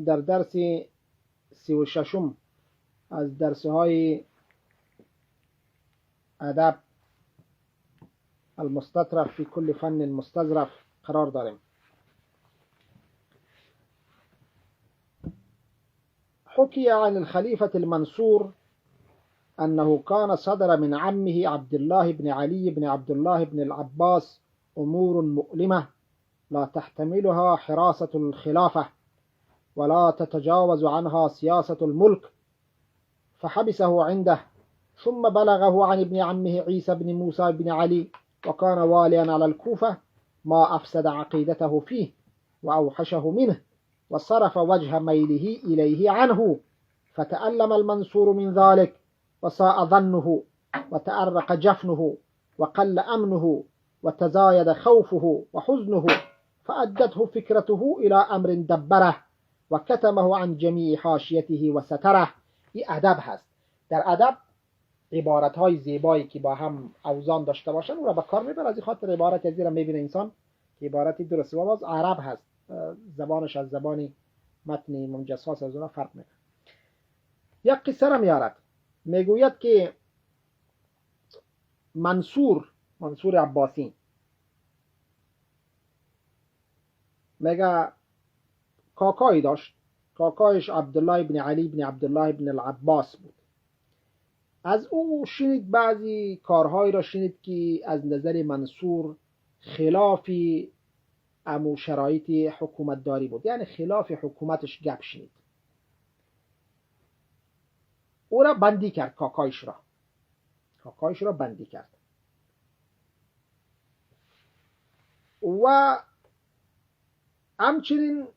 در درس 36 از درسهای ادب المستطرف في كل فن مستظرف قرار داریم. حكي عن الخليفة المنصور أنه كان صدر من عمه عبد الله بن علي بن عبد الله بن العباس أمور مؤلمة لا تحتملها حراسة الخلافة ولا تتجاوز عنها سياسة الملك، فحبسه عنده، ثم بلغه عن ابن عمه عيسى بن موسى بن علي وكان واليا على الكوفة ما أفسد عقيدته فيه وأوحشه منه وصرف وجه ميله إليه عنه، فتألم المنصور من ذلك وساء ظنه وتأرق جفنه وقل أمنه وتزايد خوفه وحزنه، فأدته فكرته إلى أمر دبره وكتمه عن جميع حاشيته وستره. این ادب هست. در ادب عبارت‌های زیبایی که با هم اوزان داشته باشن او را به کار میبره. از این خاطر عبارت از را میبینه انسان که عبارتی درست و باز عرب هست، زبانش از زبانی متن منجساس از اون فرق میکنه. یک قصه را میارد، میگوید که منصور عباسی میگه کاکایی داشت، کاکایش عبدالله بن علی بن عبدالله بن العباس بود. از او شنید بعضی کارهایی را شنید که از نظر منصور خلاف امو شرایط حکومت داری بود، یعنی خلاف حکومتش گپ شنید. او را بندی کرد، کاکایش را بندی کرد و همچنین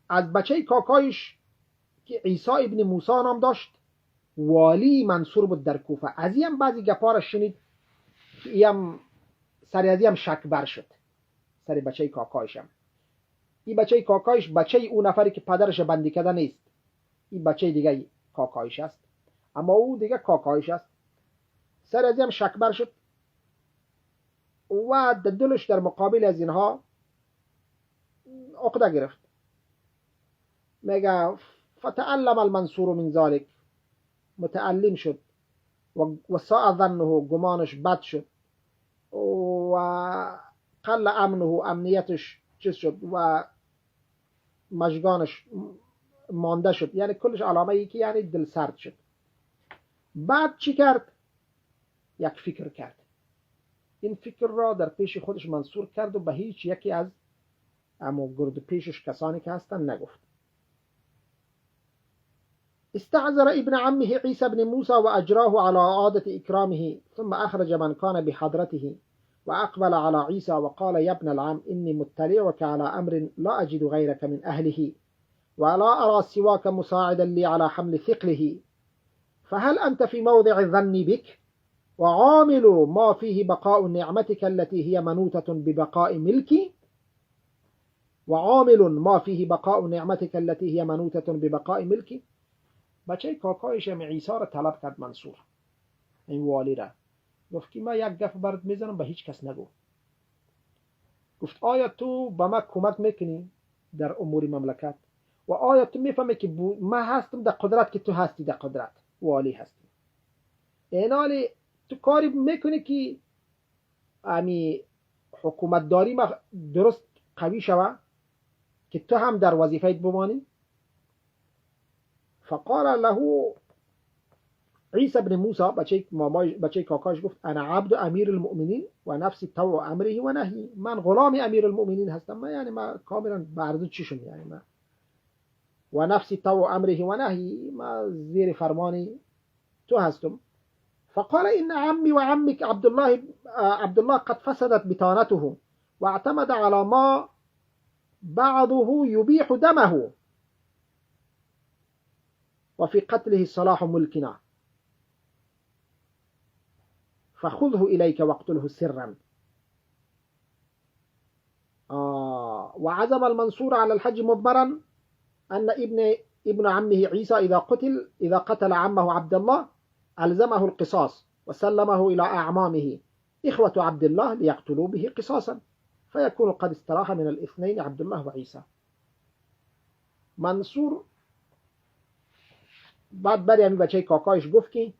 از بچه کاکایش که عیسی ابن موسی نام داشت والی منصور بود در کوفه. از این بعضی گپا را شنید که سر از این شک بر شد، سر بچه کاکایش هم. این بچه کاکایش بچه اون نفری که پدرش بندی کرده نیست، این بچه دیگه کاکایش است، اما او دیگه کاکایش است. سر از این شک بر شد و دلش در مقابل از اینها عقده گرفت. میگه فتعلم المنصور من ذلك، متعلم شد و ساء ظنه، گمانش بد شد و قل امنه، امنیتش چیز شد و مژگانش مانده شد، یعنی کلش علامه ای که یعنی دل سرد شد. بعد چی کرد؟ یک فکر کرد. این فکر را در پیش خودش منصور کرد و به هیچ یکی از اما گرد پیشش کسانی که هستن نگفت. استعذر ابن عمه عيسى بن موسى وأجراه على عادة إكرامه، ثم أخرج من كان بحضرته وأقبل على عيسى وقال يا ابن العم إني مطلعك على أمر لا أجد غيرك من أهله ولا أرى سواك مساعدا لي على حمل ثقله، فهل أنت في موضع الظن بك وعامل ما فيه بقاء نعمتك التي هي منوتة ببقاء ملكي، وعامل ما فيه بقاء نعمتك التي هي منوتة ببقاء ملكي. بچه کاکایش هم عیسی را طلب کرد منصور، این والی را. گفت که من یک گپ برات میزنم به هیچ کس نگو. گفت آیا تو به من کمک میکنی در امور مملکت و آیا تو میفهمی که من هستم در قدرت که تو هستی در قدرت، والی هستی، این حالی تو کاری میکنی که امی حکومت داری ما درست قوی شوه که تو هم در وظیفه‌ات بمانی؟ فقال له عيسى بن موسى بچه کاکاش گفت انا عبد امیر المؤمنین و نفسی طوع امره و نهی، من غلام امیر المؤمنین هستم، من یعنی من کاملا برده چشم، یعنی من و نفسی طوع امره و نهی، من زیر فرمانی تو هستم. فقال ان عمي وعمك عبد الله قد فسدت بطانته واعتمد على ما بعضه يبيح دمه وفي قتله صلاح ملكنا، فخذه إليك واقتله سرا. وعزم المنصور على الحج مضمرا أن ابن عمه عيسى إذا قتل عمه عبد الله ألزمه القصاص وسلمه إلى أعمامه إخوة عبد الله ليقتلوا به قصاصا، فيكون قد استراح من الاثنين عبد الله وعيسى. منصور بعد بری همی بچه کاکایش گفت که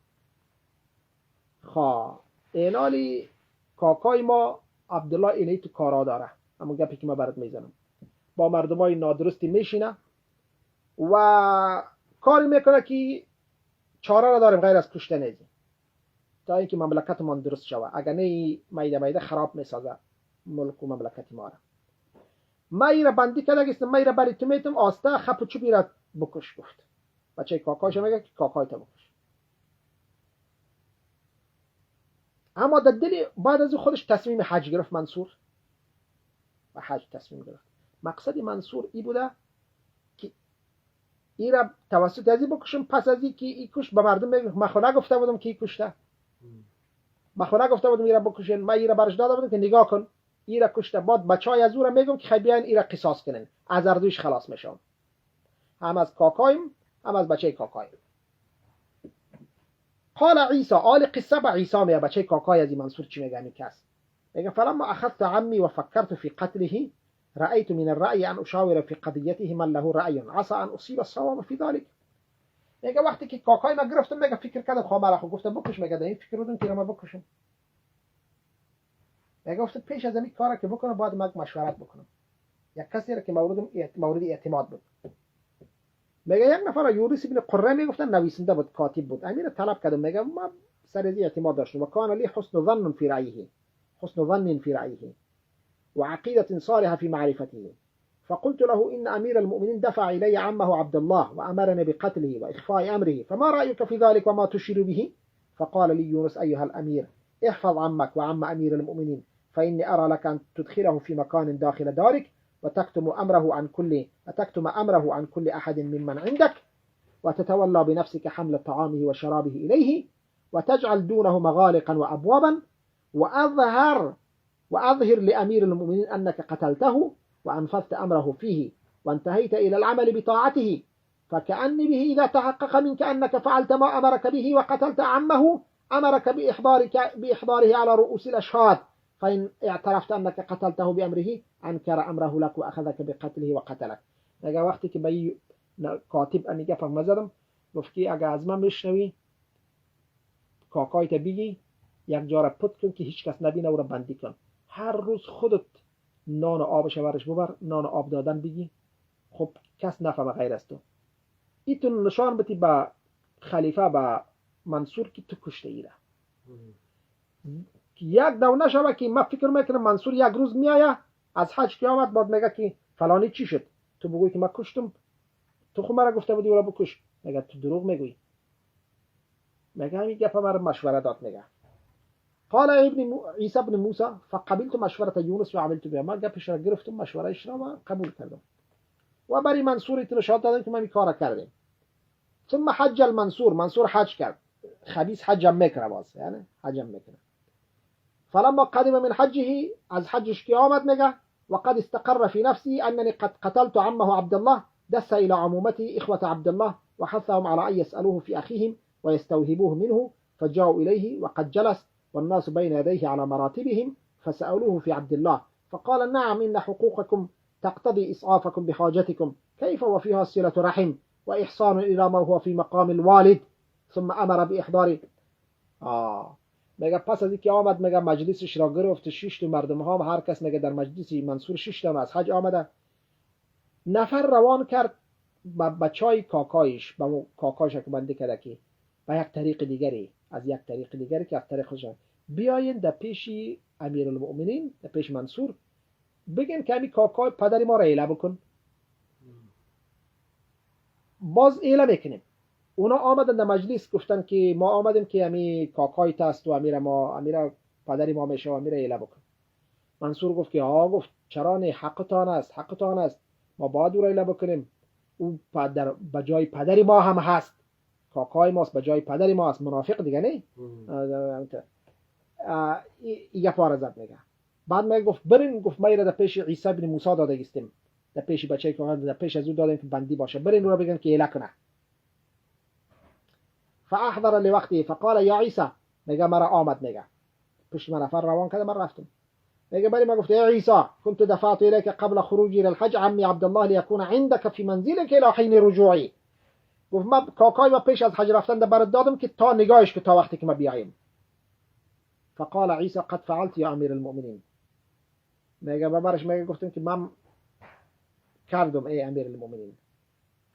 اینالی کاکای ما عبدالله اینی تو کارا داره، همون گپی که ما برات میزنم، با مردمای نادرستی میشینه و کاری میکنه که چاره را داریم غیر از کشتن ازی تا اینکه مملکت ما درست شوه، اگر نه میده میده خراب میسازه ملک و مملکت ما را. ما را بندی کرده گستم، ما را بری تو میتم آسته خپ و چوبی را بکش. گفت بچه کاکایش میگه که کاکای تا بکش. اما در دل بعد از خودش تصمیم حج گرفت منصور و حج تصمیم گرفت. مقصد منصور ای بوده که ای را توسط ازی بکشم، پس از این که ای کش به مردم میگه من خود نگفته بودم که ای کشته، من خود نگفته بودم ای را بکشین، من ای را برش داده بودم که نگاه کن ای را کشته. بعد بچهای از او را میگم که خیلی بیاین ای را قصاص کنین، از هر دویش خلاص میشم، هم از کاکایم هم از بچه کاکایم. قال عیسی، آل قصه با عیسی میگه بچه کاکای از منصور چی میگه این کس میگه فلما اخذت عمي وفكرت في قتله رأيت من الرأي ان اشاور في قضيته من له رأي عسى ان اصيب الصواب في ذلك. میگه وقتی که کاکای ما گرفتم میگه فکر کردم خب مرا گفتم بکش، میگه این فکر بودم که ما بکشم، میگه گفت پیش از این کارا که بکنم بعد ما مشورت بکنم. یک کسی را که مورد اعتماد بود، میگه یک نفر یونس ابن قره میگفتن نویسنده بود، کاتب بود، امیر طلب کردم، میگه ما سر از اعتماد داشتم و کان لی حسن ظن فی رأیه، حسن ظن فی رأیه وعقيدة صالحة في معرفته، فقلت له إن أمير المؤمنين دفع إلي عمه عبد الله وأمرني بقتله وإخفاء أمره، فما رأيك في ذلك وما تشير به؟ فقال لي يونس أيها الأمير احفظ عمك وعم أمير المؤمنين، فإني أرى لك أن تدخله في مكان داخل دارك وتكتم أمره عن كل أحد ممن عندك، وتتولى بنفسك حمل طعامه وشرابه إليه، وتجعل دونه مغالقا وأبوابا، وأظهر لأمير المؤمنين أنك قتلته وأنفذت أمره فيه وانتهيت إلى العمل بطاعته، فكأني به إذا تحقق منك أنك فعلت ما أمرك به وقتلت عمه أمرك بإحضاره على رؤوس الأشهاد، فإن اعترفت أنك قتلته بأمره أنكر أمره لك وأخذك بقتله وقتلك. نگه وقتی که به کاتب انیگه فهم زدم گفت که اگه از من بشنوی کاکایت بگی یک جا را پت کن که هیچ کس نبینه و را بندی کن، هر روز خودت نان و آبش ورش ببر، نان و آب دادن بگی، خب کس نفهمه غیر از تو. ایتون نشان بدی به خلیفه به منصور که تو کشته ای را. یک دو نشوه که من فکر میکنم منصور یک روز میایه از حج که آمد بعد میگه که فلانی چی شد، تو بگوی که من کشتم، تو خود مرا گفته بودی او را بکش، میگه تو دروغ میگویی. میگه همین گپ مرا مشوره داد. میگه قال عیسی ابن موسی فقبلت مشورة یونس و عملت بها، من گپش را گرفتم مشورهش را و قبول کردم و برای منصور ارشاد دادم که من این کارا کردم. ثم حج منصور حج کرد، خبیث حجم میکنه باز، یعنی حجم میکنه. فلما قدم من حجه، از حجش که آمد میگه وقد استقر في نفسي انني قد قتلت عمه عبد الله، دس الى عمومته اخوة عبد الله وحثهم على ان يسألوه في اخيهم ويستوهبوه منه، فجاءوا اليه وقد جلس والناس بين يديه على مراتبهم فسألوه في عبد الله، فقال نعم إن حقوقكم تقتضي إسعافكم بحاجتكم، كيف وفيها صلة رحم وإحسان إلى ما هو في مقام الوالد، ثم أمر بإحضار. میگه پس از اینکه آمد میگه مجلسش را گرفت، 6 مردم ها هر کس میگه در مجلس منصور 6 از حج آمده، نفر روان کرد با بچای کاکایش، با کاکایش که بنده کرده که با یک طریق دیگری، از یک طریق دیگری که از طریق خودشان بیاین در پیش امیرالمؤمنین، در پیش منصور بگین که همین کاکای پدری ما را ایله بکن. باز ایله میکنیم. اونا آمدن در مجلس گفتن که ما آمدیم که همین کاکای تست و امیر پدری ما میشه و امیر ایله بکن. منصور گفت که گفت چرا نه، حقتان است، ما باید او را ایله بکنیم، او بجای پدری ما هم هست، کاکای ماست بجای پدری ما هست، منافق دیگه نه. ایگه پاره زد. میگه بعد میگه گفت برین، گفت ما را در پیش عیسی ابن موسی داده گستیم، در پیش بچه که در پیش از او دادیم که بندی باشه، برین او را بگن که ایله کنه. فاحضر لوقته فقال یا عیسی، میگه مرا آمد، میگه پشت من نفر روان کرده، من رفتم، میگه بلی ما گفت ای عیسی كنت دفعت الیک قبل خروجی الى الحج عمی عبدالله لیکون عندك في منزلك الى حین رجوعی. گفت ما کاکای ما پیش از حج رفتن برات دادم که تا نگاهش که تا وقتی که ما بیایم. فقال عیسی قد فعلت یا امیر المؤمنین. میگه برش میگه گفتم که من کردم ای امیر المؤمنین.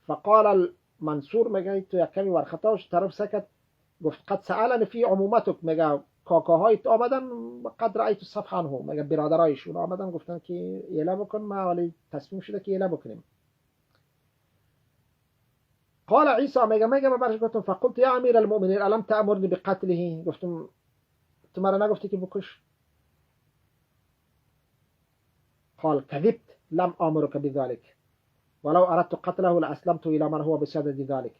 فقال منصور میگه تو یک کمی ورخطاش طرف سکت. گفت قد سألنی فی عمومتک. میگه کاکاهایت آمدن قد رأیت الصفح عنه. میگه برادرایشون آمدن گفتن که ایله بکن، ما ولی تصمیم شده که ایله بکنیم. قال عیسی میگه برش گفتم فقلت یا امیر المؤمنین الم تأمرنی بقتله. گفتم تو مرا نگفتی که بکش؟ قال كذبت لم آمرك بذلك ولو أردت قتله لأسلمت إلى من هو بصدد ذلك.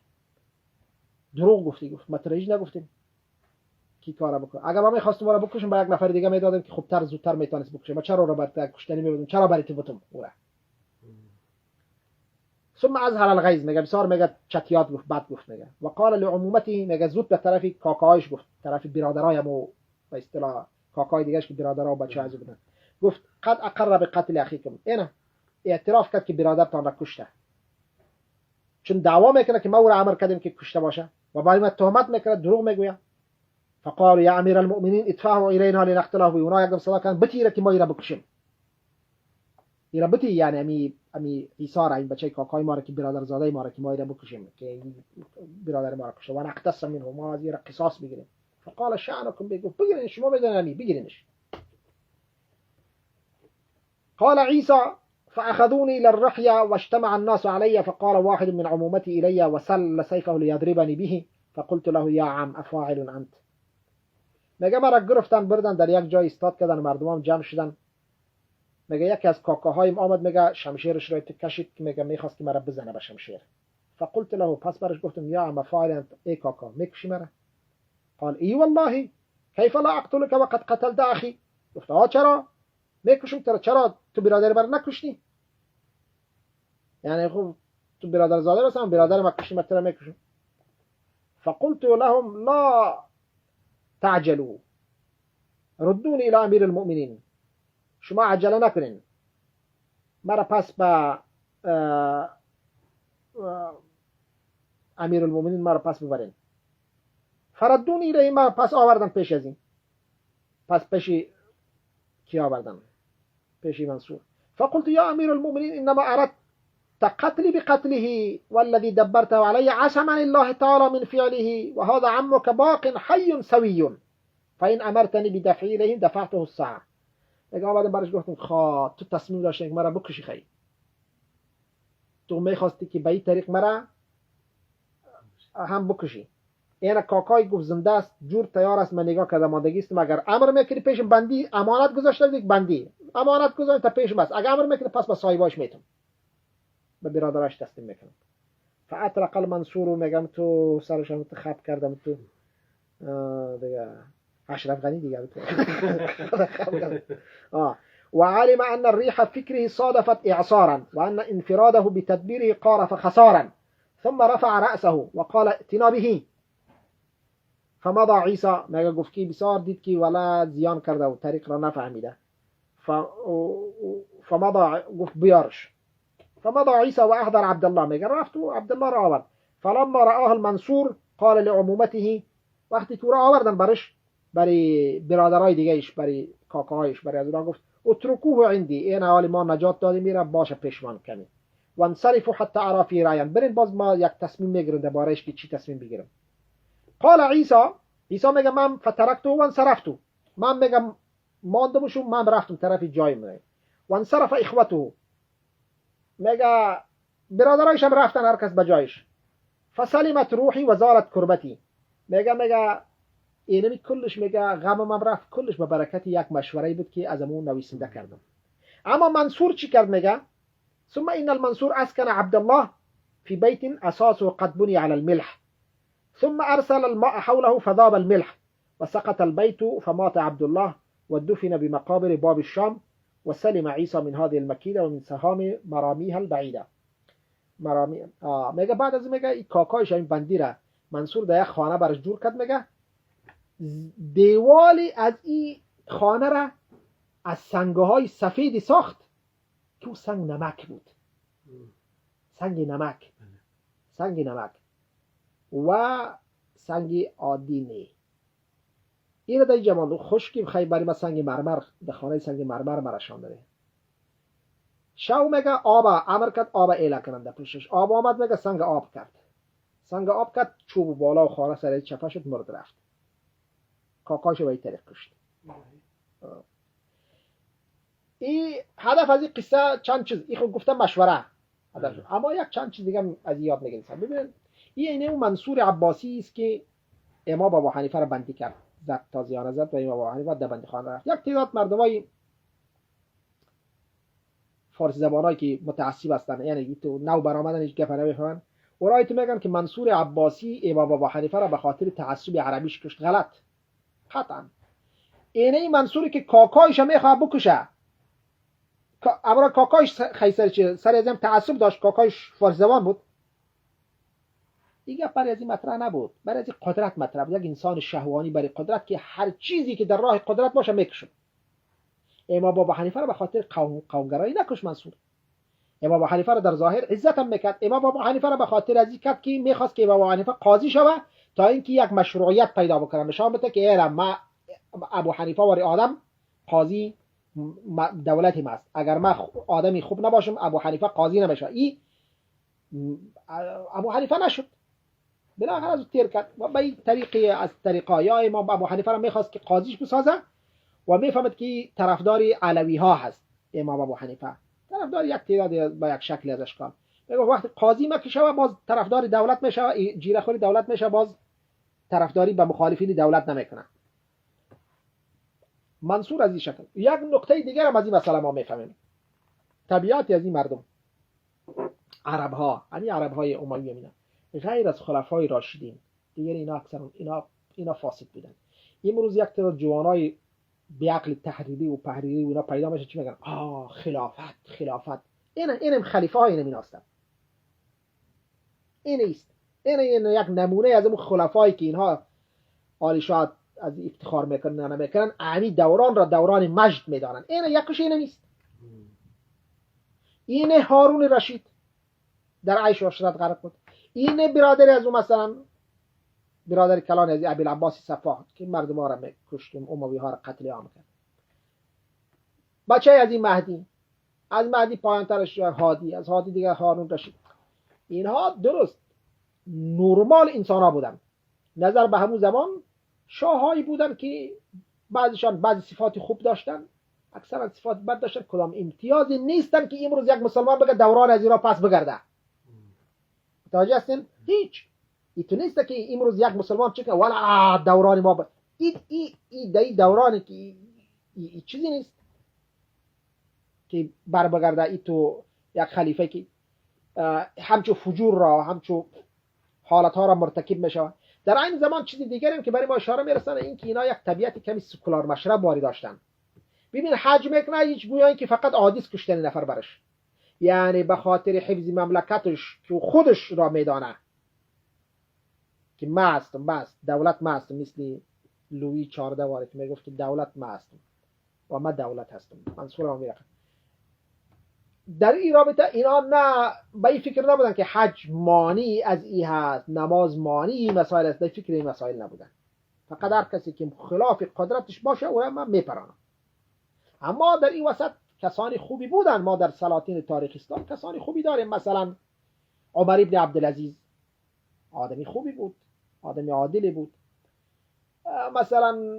دروغ گفتی. گفت ما ترجیح نگفتیم کی کارا بکنه. اگر ما می‌خواستیم اون رو بکشیم با یک نفر دیگه میدادیم که خوبتر زودتر میتونست بکشه. ما چرا رو برات کشتنی میبودیم؟ چرا برات بودم اورا. ثم اظهر الغیظ. میگه بسیار میگه چتیات گفت، بد گفت. میگه و قال لعمومتی. میگه زود به طرف کاکایش گفت، طرف برادرایمو به اصطلاح کاکای دیگه‌اش که برادرها و بچه‌ها بودن. گفت قد اقر بقتل اخیکم. اینا اعتراف کرد که برادرتان را کشته، چون دعوا میکنه که ما او را امر کردیم که کشته باشه و برای ما تهمت میکنه، دروغ میگوید. فقال یا امیر المؤمنین ادفعه الینا لنقتله. اونا یک صدا کردن بتیره که ما ایرا بکشیم. ایرا بتی یعنی امی عیسی را، این بچه کاکای ما را که برادر زاده ما را که ما ایرا بکشیم، که برادر ما را کشته و نقتص منه، ما از ایرا قصاص بگیریم. فقال شأنکم. بگیرین شما بدون بگیرینش. قال عيسى فأخذوني للرحية واجتمع الناس علي فقال واحد من عمومتي إلي وسل سيفه ليضربني به فقلت له يا عم أفاعل أنت. میگه مرا گرفتن بردن در یک جای ایستاد کردن، مردمام جمع شدن. میگه یکی از کاکاهایم آمد، میگه شمشیرش رو کشید که میگه میخواست که مرا بزنه به شمشیر. فقلت له، پس برش گفتم یا عم أفاعل أنت، ای کاکا میکشی مرا؟ قال ای والله كيف لا أقتلك وقد قتلت أخي. گفت چرا میکشم تو، چرا تو برادر بر نکشتی؟ یعنی خب تو برادر زاده بسم برادر ما کشی متر میکشم. فقلت لهم لا تعجلوا ردوني الى امیر المؤمنین. شما عجله نکنین، مرا پس با امیر المؤمنین مرا پس ببرین. فردونی الیه. مرا پس آوردن پیش از این. پس پیشی کی آوردن؟ پیشی منصور. فقلت يا امیر المؤمنین انما اردت قتلي بقتله والذي دبرته علي عصمني الله تعالى من فعله وهذا عمك باق حي سوي فإن أمرتني بدفعه إليهم دفعته الساعة. میگم بعدم برش گفتم تو تصمیم داشتی که مرا بکشی، خیلی تو میخواستی که به این طریق مرا هم بکشی. این کاکای گفت زنده است، جور تیار است، من نگاه کردم ماندگی است. مگر امر میکنی پیشم بندی امانت گذاشته دیگه، بندی امانت گذاشته تا پیشم است، اگر امر میکنی پس با صاحباش میتم به برادرش تسلیم میکنم. فاطرق المنصور. میگم تو سرش هم خط کردم تو دیگه اشرف غنی دیگه وعلم أن الريح فكره صادفت إعصارا وأن انفراده بتدبيره قارف خسارا ثم رفع رأسه وقال ائتنا به. فمضى عيسى. میگه گفت که بسیار دید که ولا زیان کرده و طریق را نفهمیده. فمضى گفت بیارش. فمضى عيسى وأحضر عبد الله. میگه رفت و عبد الله را آورد. فلما رآه المنصور قال لعمومته. وقتی تو را آوردن برای برادرای دیگهش، برای کاکاهایش، برای از اونها گفت اترکوه عندي، این حال ما نجات دادیم، میره باشه پیشمان کمی و انصرفوا حتى ارى في رایم، برین باز ما یک تصمیم میگیریم دربارهش که چی تصمیم بگیریم. قال عیسی میگه من فترکت و انصرفت. من میگم ماندمشون، من رفتم طرف جایم. و انصرف اخوته. میگه برادرایش هم رفتن هر کس به جایش. فسلمت روحی و زالت کربتی. میگه اینمی کلش میگه غمم رفت کلش به برکت یک مشوره بود که از امون نویسنده کردم. اما منصور چی کرد؟ میگه ثم ان المنصور اسكن عبد الله في بيت اساسه قد بني على الملح ثم ارسل الماء حوله فذاب الملح وسقط البيت فمات عبد الله ودفن بمقابر باب الشام وسلم عيسى من هذه المكيدة ومن سهام مراميها البعيدة. میگه بعد از میگه کاکایش این بندی را منصور در یک خانه برش جور کرد. میگه دیوالی از این خانه را از سنگه های سفیدی ساخت که سنگ نمک بود، سنگ نمک، سنگ نمک و سنگ عادی نه. این در جوان خشکی بخوای برای ما سنگ مرمر در خانه سنگ مرمر مرشان داره. شو میگه آب امر کرد، آب ایله کننده پوشش آب آمد، میگه سنگ آب کرد، سنگ آب کرد، چوب بالا و خانه سر چپه شد، مرد رفت. کاکاشو به این طریق کشت. این هدف از این قصه چند چیز، این خود گفتم مشوره هدف، اما یک چند چیز دیگه از یاد میگیرم. ببینید این اون منصور عباسی است که امام ابو حنیفه را بندی کرد، زد تازیانه زد و امام ابو حنیفه در بندی خانه رفت. یک تعداد مردمای فارسی زبانایی که متعصب هستن، یعنی تو نو برآمدن هیچ گپ نمیفهمن، اونایی تو میگن که منصور عباسی امام ابو حنیفه را به خاطر تعصب عربیش کشت. غلط، قطعا. اینه منصوری که کاکایش میخواد بکشه، امرا کاکایش خیسر چه سر ازم تعصب داشت، کاکایش فارسی زبان بود دیگه، برای از این مطرح نبود، برای از قدرت مطرح بود. یک انسان شهوانی برای قدرت که هر چیزی که در راه قدرت باشه میکشه. امام ابو حنیفه را به خاطر قومگرایی نکش منصور. امام ابو حنیفه را در ظاهر عزت هم میکرد. امام ابو حنیفه را به خاطر از این کرد که میخواست که امام ابو حنیفه قاضی شوه تا اینکه یک مشروعیت پیدا بکنه، نشان بده که ایرا ما ابو حنیفه وری آدم قاضی دولتی ماست، اگر ما آدمی خوب نباشم ابو حنیفه قاضی نمیشه. این ابو حنیفه نشد، بالاخره از تیر کرد و به این طریقی از طریقا یا امام ابو حنیفه را میخواست که قاضیش بسازه و میفهمد که طرفداری علوی ها هست. امام ابو حنیفه طرفدار یک تعداد با یک شکل از اشکال، میگه وقتی قاضی مکشه و باز طرفدار دولت میشه، جیره خوری دولت میشه، باز طرفداری به مخالفین دولت نمیکنه. منصور از این شکل. یک نکته دیگر هم از این مسئله ما میفهمیم، طبیعت از این مردم عرب ها، یعنی عرب های امویه مینا، غیر از خلفای راشدین دیگر اینا اکثر اینا فاسد بودن. امروز یک تعداد جوانای به عقل تحریری و تحریری و اینا پیدا میشه، چی میگن؟ خلافت اینم خلیفه های اینا هستن. این است، این یک نمونه از اون خلفایی که اینها عالی شاید از افتخار میکنن نمیکنن، امی دوران را دوران مجد میدانن. این یکش این نیست. این هارون رشید در عیش و عشرت غرق بود. این برادری از اون، مثلا برادر کلان از ابی العباس صفا که مردم ها را کشت، اموی ها را قتل عام کرد. بچه از این مهدی، از مهدی پایانترش هادی، از هادی دیگر هارون رشید. اینها درست نرمال انسان ها بودن، نظر به همون زمان شاهایی بودن که بعضیشان بعضی صفات خوب داشتن، اکثرا صفات بد داشتن. کدام امتیازی نیستن که امروز یک مسلمان بگه دوران از ایران پس بگرده. متوجه هستین؟ هیچ ایتو نیست که امروز یک مسلمان چه کنه ولا دوران ما ای دورانی که ای چیزی نیست که بر بگرده. ایتو یک خلیفه که همچو فجور را، همچو حالت ها را مرتکب میشه. در این زمان چیزی دیگری هم که برای ما اشاره میرسونه، این که اینا یک طبیعت کمی سکولار مشرب باری داشتن. ببین حج میکنه، هیچ گویایی که فقط عادیس کشتن نفر برش، یعنی به خاطر حفظ مملکتش که خودش را میدانه که ما هستم، بس دولت ما هستم، مثل لویی 14 وارد که میگفت که دولت ما هستم و ما دولت هستم، منصور ما میرخم. در این رابطه اینا نه به این فکر نبودن که حج مانی از این هست، نماز مانی این مسائل است، در فکر این مسائل نبودن. فقط هر کسی که خلاف قدرتش باشه او ما میپرانه. اما در این وسط کسانی خوبی بودن. ما در سلاطین تاریخ اسلام کسانی خوبی داریم. مثلا عمر ابن عبدالعزیز آدمی خوبی بود، آدمی عادلی بود. مثلا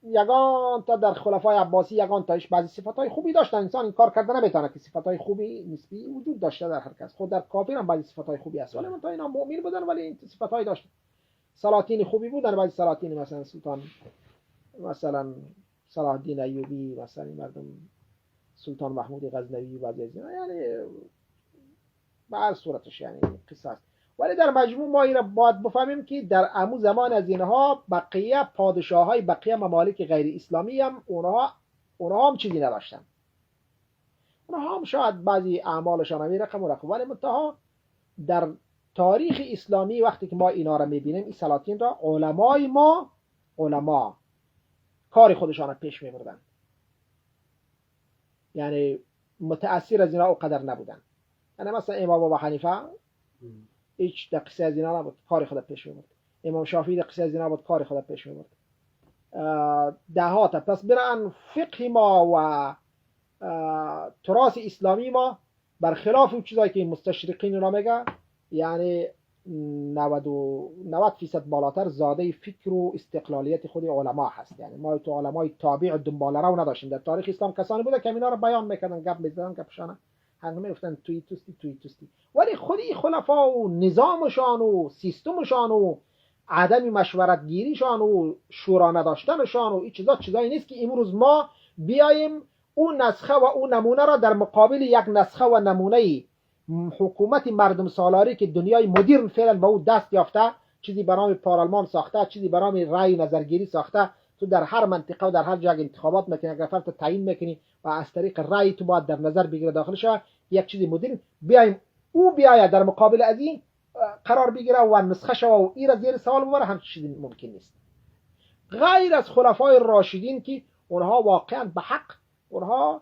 یگان تا در خلفای عباسی یگان تایش بعضی صفاتهای خوبی داشتن. انسان این کار کرده نمیتونه که صفاتهای خوبی نسبی وجود داشته در هر کس. خود در کافر هم بعضی صفاتهای خوبی هست، ولی تا اینا مؤمن بودن ولی این صفاتهای داشتن. سلاطین خوبی بودن، بعضی سلاطین مثلا سلطان، مثلا صلاح الدین ایوبی، مثلا مردم سلطان محمود غزنوی، بعضی از اینا، یعنی به هر صورتش یعنی قصه است. ولی در مجموع ما این باید بفهمیم که در امو زمان از اینها بقیه پادشاهای بقیه ممالک غیر اسلامی هم اونها هم چیزی نداشتن. اونها هم شاید بعضی اعمالشان هم رقم و رقم، ولی منتها در تاریخ اسلامی وقتی که ما اینا را میبینیم، این سلاطین را علما کار خودشان را پیش میبردن. یعنی متأثر از اینا اونقدر نبودن. یعنی مثلا امام ابو حنیفه هیچ قصه از اینا نبود، کار خود پیش می‌برد. امام شافعی قصه از اینا نبود، کار خود پیش می‌برد. دهات. پس برن فقه ما و تراث اسلامی ما برخلاف اون چیزایی که مستشرقین اینا میگه، یعنی 90% بالاتر زاده فکر و استقلالیت خود علما هست. یعنی ما تو علمای تابع دنباله رو نداشتیم. در تاریخ اسلام کسانی بوده که اینا رو بیان میکردن، گپ میزدن، گپشانه هنگام گفتن توی توستی، ولی خودی خلفا و نظامشان و سیستمشان و عدم مشورت گیریشان و شورا نداشتنشان و این چیزایی نیست که امروز ما بیایم اون نسخه و اون نمونه را در مقابل یک نسخه و نمونه حکومت مردم سالاری که دنیای مدرن فعلا به اون دست یافته، چیزی به نام پارلمان ساخته، چیزی به نام رأی نظرگیری ساخته، تو در هر منطقه و در هر جای انتخابات میکنی، یک نفر تعیین میکنی و از طریق رأی تو باید در نظر بگیره داخلش یک چیزی مدرن، بیایم او بیاید در مقابل از این قرار بگیره و نسخه شو و این را زیر سوال ببره، هم چیزی ممکن نیست. غیر از خلفای راشدین که اونها واقعا به حق اونها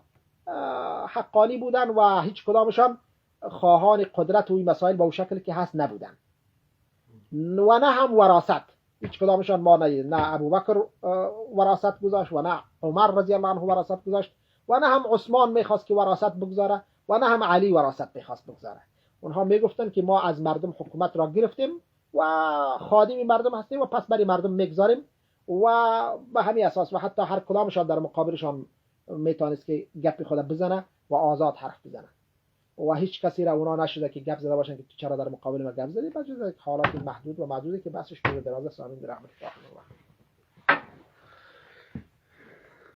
حقانی بودن و هیچ کدامشان خواهان قدرت و این مسائل با اون شکل که هست نبودن و نه هم وراثت. هیچ کدامشان ما ندیدیم، نه ابوبکر وراثت گذاشت و نه عمر رضی الله عنه وراثت گذاشت و نه هم عثمان میخواست که وراثت بگذاره و نه هم علی وراثت میخواست بگذاره. اونها میگفتن که ما از مردم حکومت را گرفتیم و خادم مردم هستیم و پس برای مردم میگذاریم و به همین اساس و حتی هر کدامشان در مقابلشان میتونست که گپ خود بزنه و آزاد حرف بزنه و هیچ کسی را اونا نشده که گپ زده باشن که تو چرا در مقابل ما گپ زدی، بجز حالات محدود و معدودی که بحثش دور درازه. سامین رحمت الله.